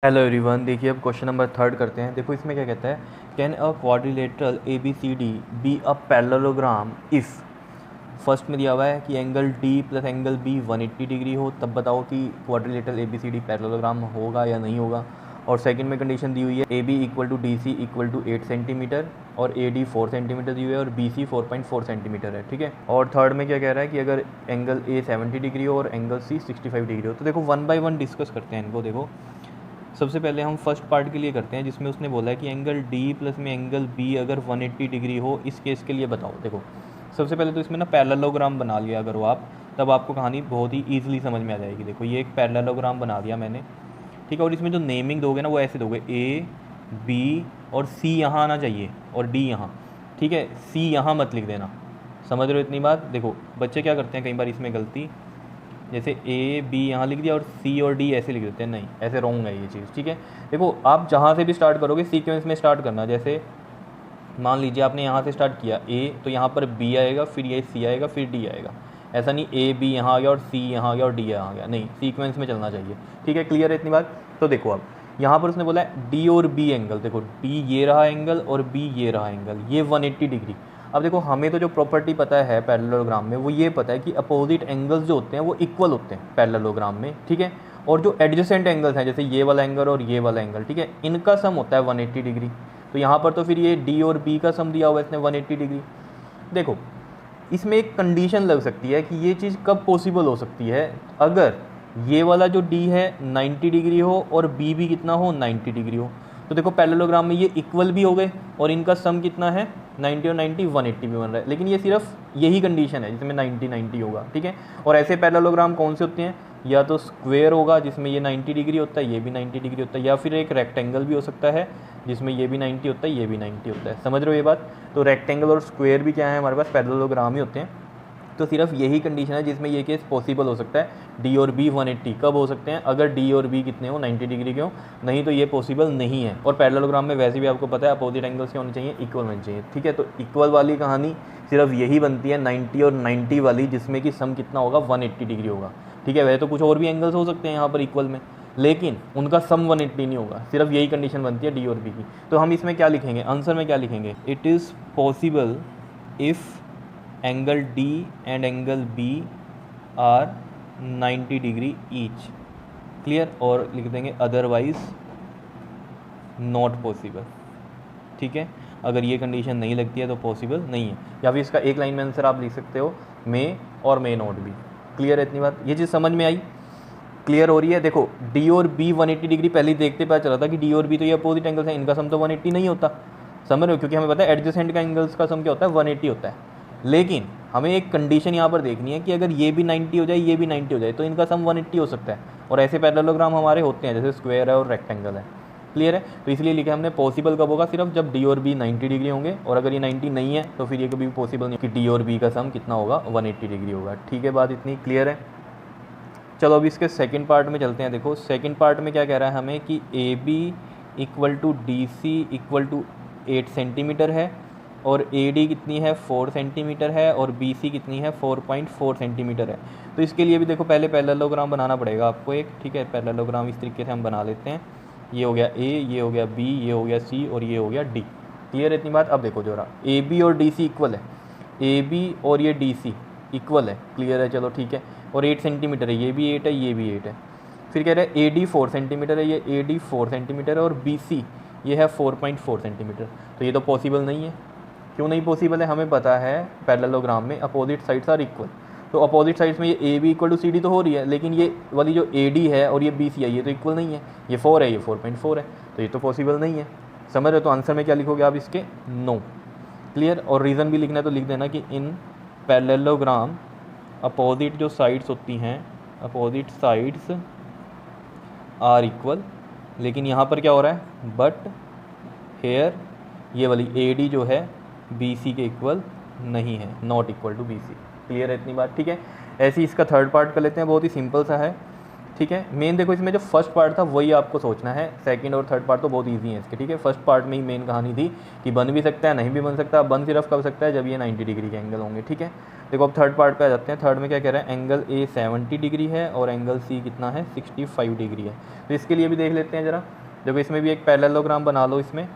Hello everyone, देखिए अब question number third करते हैं। देखो इसमें क्या कहता है, can a quadrilateral A B C D be a parallelogram if. First में दिया हुआ है कि angle D plus angle B 180 degree हो, तब बताओ कि quadrilateral A B C D parallelogram होगा या नहीं होगा। और सेकंड में कंडीशन दी हुई है A B equal to D C equal to 8 centimetre और ए डी 4 सेंटीमीटर दी हुई है और बी सी 4.4 सेंटीमीटर है, ठीक है। और थर्ड में क्या कह रहा है कि अगर एंगल ए 70 डिग्री हो और एंगल सी 65 डिग्री हो। तो देखो वन बाई वन डिस्कस करते हैं इनको। देखो सबसे पहले हम फर्स्ट पार्ट के लिए करते हैं, जिसमें उसने बोला है कि एंगल डी प्लस में एंगल बी अगर 180 डिग्री हो, इस केस के लिए बताओ। देखो सबसे पहले तो इसमें ना पैरेललोग्राम बना लिया अगर वो आप, तब आपको कहानी बहुत ही ईजिली समझ में आ जाएगी। देखो ये एक पैरेललोग्राम बना दिया मैंने, ठीक है। और इसमें जो नेमिंग दोगे ना वो ऐसे दोगे, ए बी और सी यहाँ आना चाहिए और डी यहाँ, ठीक है। सी यहाँ मत लिख देना, समझ रहे हो इतनी बात। देखो बच्चे क्या करते हैं कई बार इसमें गलती, जैसे ए बी यहाँ लिख दिया और सी और डी ऐसे लिख देते हैं, नहीं ऐसे रॉन्ग है ये चीज़, ठीक है। देखो आप जहाँ से भी स्टार्ट करोगे सीक्वेंस में स्टार्ट करना। जैसे मान लीजिए आपने यहाँ से स्टार्ट किया ए, तो यहाँ पर बी आएगा, फिर ये सी आएगा, फिर डी आएगा। ऐसा नहीं ए बी यहाँ आ गया और सी यहाँ आ गया और डी यहाँ आ गया, नहीं सीक्वेंस में चलना चाहिए, ठीक है। क्लियर है इतनी बात। तो देखो अब यहाँ पर उसने बोला है डी और बी एंगल, देखो डी ये रहा एंगल और बी ये रहा एंगल, ये 180 डिग्री। अब देखो हमें तो जो प्रॉपर्टी पता है पैरेललोग्राम में वो ये पता है कि अपोजिट एंगल्स जो होते हैं वो इक्वल होते हैं पैरेललोग्राम में, ठीक है। और जो एडजेसेंट एंगल्स हैं जैसे ये वाला एंगल और ये वाला एंगल, ठीक है, इनका सम होता है 180 डिग्री। तो यहाँ पर तो फिर ये डी और बी का सम दिया हुआ है इसने 180 डिग्री। देखो इसमें एक कंडीशन लग सकती है कि ये चीज़ कब पॉसिबल हो सकती है, अगर ये वाला जो डी है 90 डिग्री हो और बी भी कितना हो 90 डिग्री हो। तो देखो पैरेललोग्राम में ये इक्वल भी हो गए और इनका सम कितना है 90 और 90 180 भी बन रहा है। लेकिन ये सिर्फ यही कंडीशन है जिसमें 90 90 होगा, ठीक है। और ऐसे पैरेललोग्राम कौन से होते हैं, या तो स्क्वायर होगा जिसमें ये 90 डिग्री होता है, ये भी 90 डिग्री होता है, या फिर एक रेक्टेंगल भी हो सकता है जिसमें ये भी 90 होता है, ये भी 90 होता है। समझ रहे हो ये बात। तो रेक्टेंगल और स्क्वायर भी क्या है हमारे पास पैरेललोग्राम ही होते हैं। तो सिर्फ यही कंडीशन है जिसमें ये केस पॉसिबल हो सकता है। डी और बी 180 कब हो सकते हैं, अगर डी और बी कितने हो 90 डिग्री के हो, नहीं तो ये पॉसिबल नहीं है। और पैरेललोग्राम में वैसे भी आपको पता है अपोजिट एंगल्स के होने चाहिए, इक्वल होने चाहिए, ठीक है। तो इक्वल वाली कहानी सिर्फ यही बनती है 90 और 90 वाली, जिसमें कि सम कितना होगा 180 डिग्री होगा, ठीक है। वैसे तो कुछ और भी एंगल्स हो सकते हैं यहाँ पर इक्वल में, लेकिन उनका सम 180 नहीं होगा, सिर्फ यही कंडीशन बनती है डी और बी की। तो हम इसमें क्या लिखेंगे, आंसर में क्या लिखेंगे, it is possible if angle D and angle B are 90 degree each. Clear. और लिख देंगे अदरवाइज नॉट पॉसिबल, ठीक है। अगर ये कंडीशन नहीं लगती है तो पॉसिबल नहीं है। या फिर इसका एक लाइन में आंसर आप लिख सकते हो मे और मे नॉट भी। क्लियर है इतनी बात, ये चीज़ समझ में आई, क्लियर हो रही है। देखो डी और बी 180 डिग्री पहले ही देखते पता चला था कि डी और बी तो ये अपोजिट एंगल्स हैं, इनका सम तो 180 नहीं होता, समझ रहे हो, क्योंकि हमें पता है एडजेसेंट का एंगल्स का सम क्या होता है 180 होता है। लेकिन हमें एक कंडीशन यहाँ पर देखनी है कि अगर ये भी 90 हो जाए ये भी 90 हो जाए तो इनका सम 180 हो सकता है। और ऐसे पैरेललोग्राम हमारे होते हैं जैसे स्क्वायर है और रेक्टेंगल है। क्लियर है। तो इसलिए लिखा हमने पॉसिबल कब होगा, सिर्फ जब डी और बी 90 डिग्री होंगे, और अगर ये 90 नहीं है तो फिर ये कभी भी पॉसिबल नहीं कि डी और बी का सम कितना होगा 180 डिग्री होगा, ठीक है। बात इतनी क्लियर है। चलो अभी इसके सेकंड पार्ट में चलते हैं। देखो सेकंड पार्ट में क्या कह रहा है हमें कि A B equal to D C equal to 8 centimetre है और ए डी कितनी है 4 सेंटीमीटर है और बी सी कितनी है 4.4 सेंटीमीटर है। तो इसके लिए भी देखो पहले पैरेललोग्राम बनाना पड़ेगा आपको एक, ठीक है। पैरेललोग्राम इस तरीके से हम बना लेते हैं, ये हो गया ए, ये हो गया बी, ये हो गया सी और ये हो गया डी। क्लियर है इतनी बात। अब देखो जरा ए बी और डी सी इक्वल है, ए बी और ये डी सी इक्वल है, क्लियर है, चलो ठीक है। और 8 सेंटीमीटर है, ये भी 8 है, ये भी 8 है। फिर कह रहे हैं ए डी 4 सेंटीमीटर है, ये ए डी 4 सेंटीमीटर है और बी सी ये है 4.4 सेंटीमीटर। तो ये तो पॉसिबल नहीं है। क्यों नहीं पॉसिबल है, हमें पता है पैरेललोग्राम में अपोजिट साइड्स आर इक्वल। तो अपोजिट साइड्स में ये A B equal to C D तो हो रही है, लेकिन ये वाली जो ए डी है और ये बी सी है ये तो इक्वल नहीं है, ये 4 है ये 4.4 है, तो ये तो पॉसिबल नहीं है। समझ रहे हो। तो आंसर में क्या लिखोगे आप इसके, नो। क्लियर। और रीज़न भी लिखना है तो लिख देना कि इन पैरेललोग्राम अपोजिट जो साइड्स होती हैं, अपोजिट साइड्स आर इक्वल। लेकिन यहाँ पर क्या हो रहा है, बट हेयर ये वाली ए डी जो है बी सी के इक्वल नहीं है, not equal to B C. Clear है इतनी बात, ठीक है। ऐसे ही इसका थर्ड पार्ट कर लेते हैं, बहुत ही सिंपल सा है, ठीक है। मेन देखो इसमें जो फर्स्ट पार्ट था वही आपको सोचना है, सेकंड और थर्ड पार्ट तो बहुत इजी है इसके, ठीक है। फर्स्ट पार्ट में ही मेन कहानी थी कि बन भी सकता है नहीं भी बन सकता, बन सिर्फ कब सकता है जब ये 90 डिग्री के एंगल होंगे, ठीक है। देखो अब थर्ड पार्ट पे आ जाते हैं। थर्ड में क्या कह रहा है, एंगल ए 70 डिग्री है और एंगल सी कितना है 65 डिग्री है। तो इसके लिए भी देख लेते हैं ज़रा। देखो इसमें भी एक पैरेललोग्राम बना लो इसमें,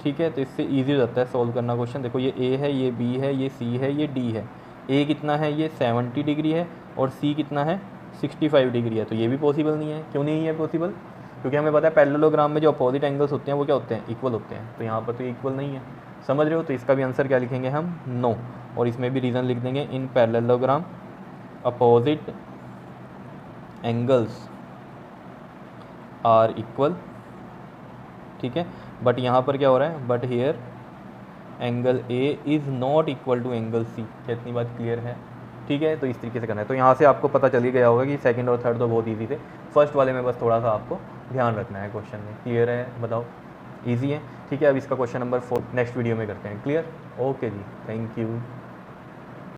ठीक है, तो इससे ईजी हो जाता है सॉल्व करना क्वेश्चन। देखो ये ए है, ये बी है, ये सी है, ये डी है। ए कितना है, ये 70 डिग्री है और सी कितना है 65 डिग्री है। तो ये भी पॉसिबल नहीं है। क्यों नहीं है पॉसिबल? क्योंकि हमें पता है पैरेललोग्राम में जो अपोजिट एंगल्स होते हैं वो क्या होते हैं, इक्वल होते हैं। तो यहाँ पर तो इक्वल नहीं है, समझ रहे हो। तो इसका भी आंसर क्या लिखेंगे हम, नो। और इसमें भी रीज़न लिख देंगे, in parallelogram opposite angles are equal, ठीक है। बट यहाँ पर क्या हो रहा है, but here angle A is not equal to angle C. क्या इतनी बात क्लियर है? ठीक है, तो इस तरीके से करना है। तो यहाँ से आपको पता चल ही गया होगा कि सेकंड और थर्ड तो बहुत इजी थे, फर्स्ट वाले में बस थोड़ा सा आपको ध्यान रखना है क्वेश्चन में। क्लियर है? बताओ, इजी है, ठीक है। अब इसका क्वेश्चन नंबर 4 नेक्स्ट वीडियो में करते हैं। क्लियर? ओके जी, थैंक यू।